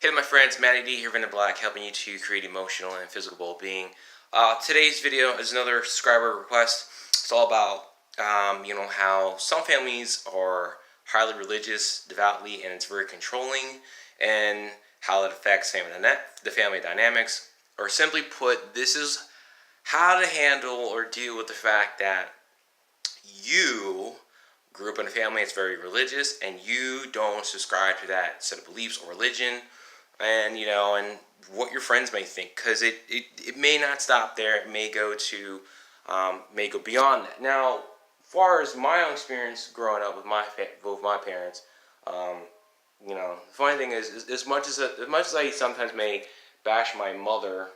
Hey my friends, Matty D here from the Black, helping you to create emotional and physical well-being. Today's video is another subscriber request. It's all about, how some families are highly religious, devoutly, and it's very controlling, and how it affects the family dynamics. Or simply put, this is how to handle or deal with the fact that you grew up in a family that's very religious and you don't subscribe to that set of beliefs or religion, and what your friends may think, because it may not stop there. It may go beyond that. Now, as far as my own experience growing up with both my parents, the funny thing is as much as I sometimes may bash my mother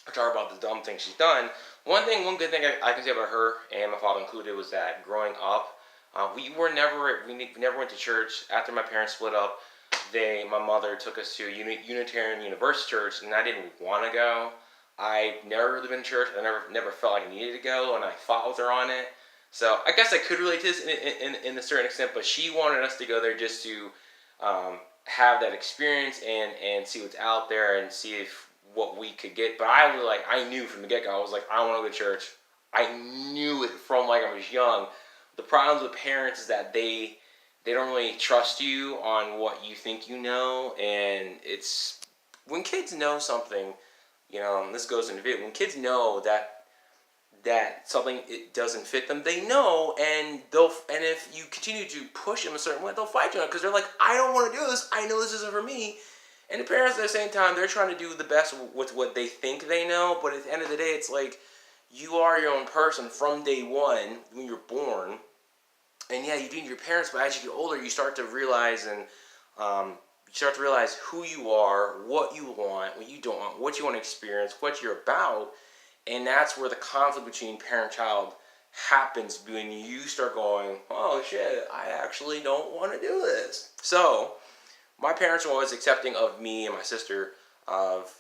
or talk about the dumb things she's done, one good thing I can say about her, and my father included, was that growing up, we never went to church. After my parents split up, my mother took us to Unitarian Universalist Church, and I didn't want to go. I never really been to church. I never felt like I needed to go, and I fought with her on it. So I guess I could relate to this in a certain extent, but she wanted us to go there just to have that experience and see what's out there and see what we could get. But I knew from the get-go, I was like, I want to go to church. I knew it from I was young. The problems with parents is that they don't really trust you on what you think you know, and it's when kids know something, and this goes into video. When kids know that something it doesn't fit them, they know, and if you continue to push them a certain way, they'll fight you on it because they're like, I don't want to do this. I know this isn't for me. And the parents at the same time, they're trying to do the best with what they think they know, but at the end of the day, it's like you are your own person from day one when you're born. And yeah, you do need your parents, but as you get older, you start to realize who you are, what you want, what you don't want, what you want to experience, what you're about, and that's where the conflict between parent-child happens when you start going, oh shit, I actually don't want to do this. So my parents were always accepting of me and my sister of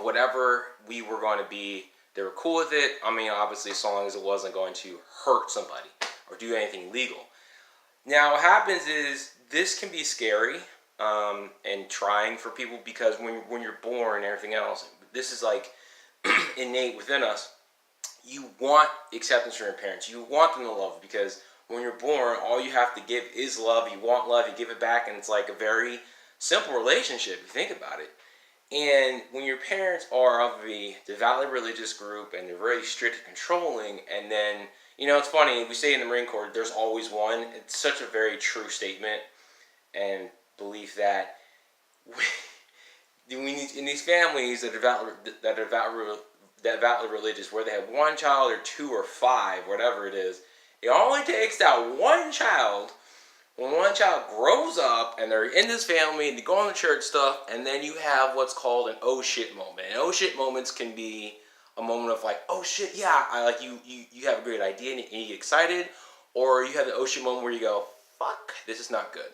whatever we were going to be. They were cool with it. I mean, obviously, as long as it wasn't going to hurt somebody or do anything illegal. Now, what happens is this can be scary and trying for people because when you're born and everything else, this is innate within us. You want acceptance from your parents. You want them to love you because when you're born, all you have to give is love. You want love, you give it back, and it's like a very simple relationship if you think about it. And when your parents are of a devoutly religious group and they're very strict and controlling, and then, it's funny, we say in the Marine Corps, there's always one. It's such a very true statement and belief that in these families that are devoutly religious, where they have one child or two or five, whatever it is, it only takes that one child. When one child grows up and they're in this family and they go on the church stuff, and then you have what's called an oh shit moment. And oh shit moments can be a moment of oh shit, yeah, you have a great idea and you get excited, or you have the oh shit moment where you go, fuck, this is not good.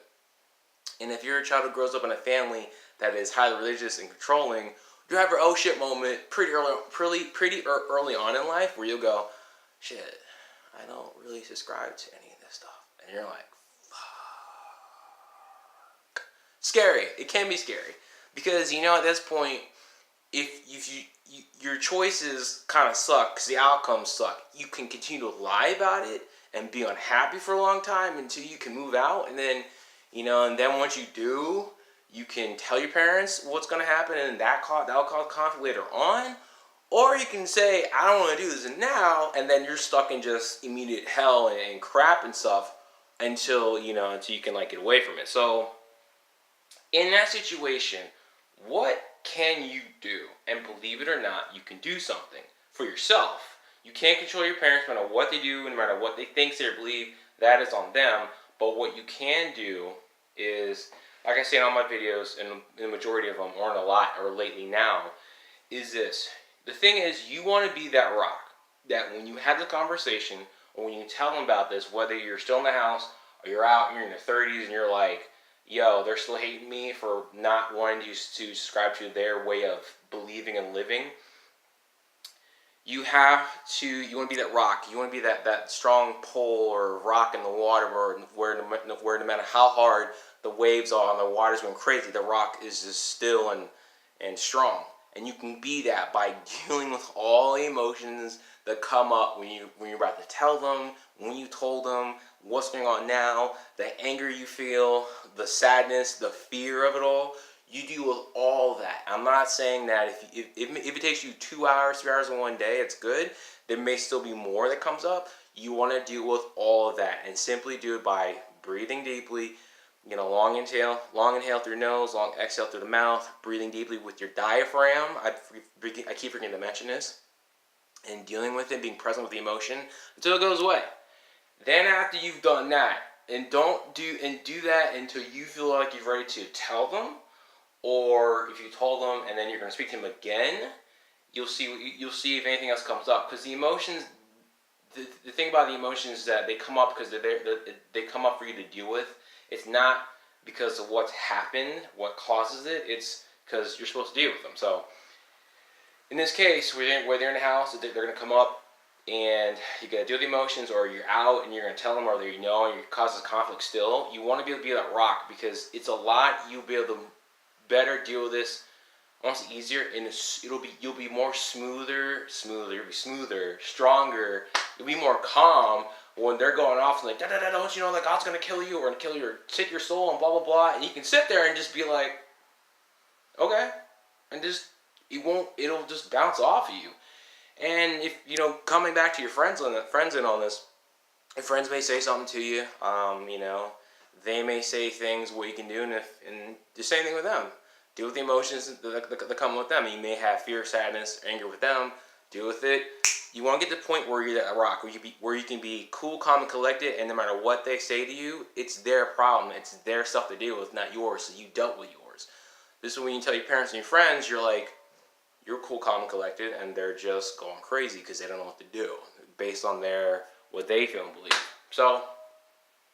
And if you're a child who grows up in a family that is highly religious and controlling, you have your oh shit moment pretty early on in life where you'll go, shit, I don't really subscribe to any of this stuff. And you're like, scary. It can be scary because at this point, if your choices kind of suck because the outcomes suck, you can continue to lie about it and be unhappy for a long time until you can move out, and then once you do, you can tell your parents what's going to happen, and that'll cause conflict later on. Or you can say, I don't want to do this now, and then you're stuck in just immediate hell and crap and stuff until you can get away from it. So in that situation, what can you do? And believe it or not, you can do something for yourself. You can't control your parents no matter what they do, no matter what they think, say, or believe. That is on them. But what you can do is, like I say in all my videos, and the majority of them aren't a lot, or lately now, is this. The thing is, you want to be that rock that when you have the conversation, or when you tell them about this, whether you're still in the house, or you're out and you're in your 30s and you're like, yo, they're still hating me for not wanting to subscribe to their way of believing and living. You want to be that rock. You want to be that strong pole or rock in the water where no matter how hard the waves are and the water's going crazy, the rock is just still and strong. And you can be that by dealing with all the emotions that come up when you're about to tell them, when you told them, what's going on now, the anger you feel, the sadness, the fear of it all. You deal with all that. I'm not saying that if it takes you 2 hours, 3 hours in one day, it's good. There may still be more that comes up. You want to deal with all of that, and simply do it by breathing deeply. Long inhale through your nose, long exhale through the mouth, breathing deeply with your diaphragm. I keep forgetting to mention this. And dealing with it, being present with the emotion until it goes away. Then after you've done that, and do that until you feel like you're ready to tell them, or if you told them and then you're going to speak to them again, you'll see if anything else comes up. Because the emotions, the thing about the emotions is that they come up because they come up for you to deal with. It's not because of what's happened, what causes it. It's because you're supposed to deal with them. So in this case, where they're in the house, they're going to come up, and you got to deal with the emotions, or you're out and you're going to tell them, or and it causes conflict still. You want to be able to be that rock, because it's a lot. You'll be able to better deal with this, almost easier, and you'll be more smoother, stronger. You'll be more calm when they're going off and like, don't you know that God's going to kill you, or kill you, or take your soul, and blah blah blah. And you can sit there and just be like, okay, and just it'll just bounce off of you. And if coming back to your friends in on this, your friends may say something to you. They may say things what you can do, and the same thing with them. Deal with the emotions that come with them. You may have fear, sadness, anger with them. Deal with it. You want to get to the point where you're that rock, where you can be cool, calm, and collected, and no matter what they say to you, it's their problem. It's their stuff to deal with, not yours. So you dealt with yours. This is when you tell your parents and your friends, you're like, you're cool, calm, and collected, and they're just going crazy because they don't know what to do based on what they feel and believe. So,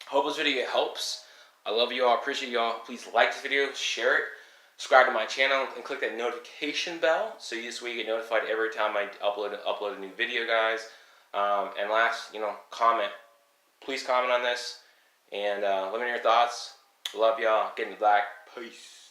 hope this video helps. I love you all. Appreciate you all. Please like this video, share it, subscribe to my channel, and click that notification bell so this way you get notified every time I upload a new video, guys. And last, comment. Please comment on this, and let me know your thoughts. Love y'all. Get in the black. Peace.